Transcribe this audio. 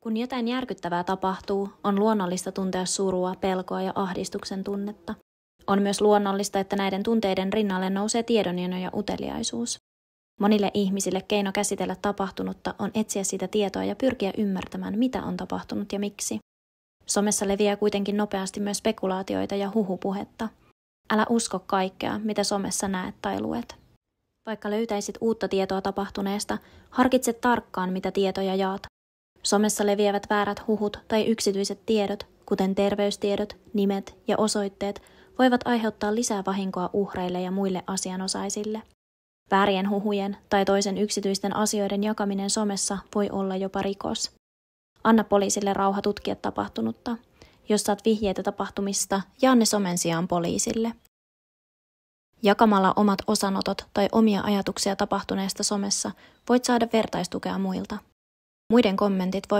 Kun jotain järkyttävää tapahtuu, on luonnollista tuntea surua, pelkoa ja ahdistuksen tunnetta. On myös luonnollista, että näiden tunteiden rinnalle nousee tiedonjano ja uteliaisuus. Monille ihmisille keino käsitellä tapahtunutta on etsiä siitä tietoa ja pyrkiä ymmärtämään, mitä on tapahtunut ja miksi. Somessa leviää kuitenkin nopeasti myös spekulaatioita ja huhupuhetta. Älä usko kaikkea, mitä somessa näet tai luet. Vaikka löytäisit uutta tietoa tapahtuneesta, harkitse tarkkaan, mitä tietoja jaat. Somessa leviävät väärät huhut tai yksityiset tiedot, kuten terveystiedot, nimet ja osoitteet, voivat aiheuttaa lisää vahinkoa uhreille ja muille asianosaisille. Väärien huhujen tai toisen yksityisten asioiden jakaminen somessa voi olla jopa rikos. Anna poliisille rauha tutkia tapahtunutta. Jos saat vihjeitä tapahtumista, jaa ne somen sijaan poliisille. Jakamalla omat osanotot tai omia ajatuksia tapahtuneesta somessa voit saada vertaistukea muilta. Muiden kommentit voivat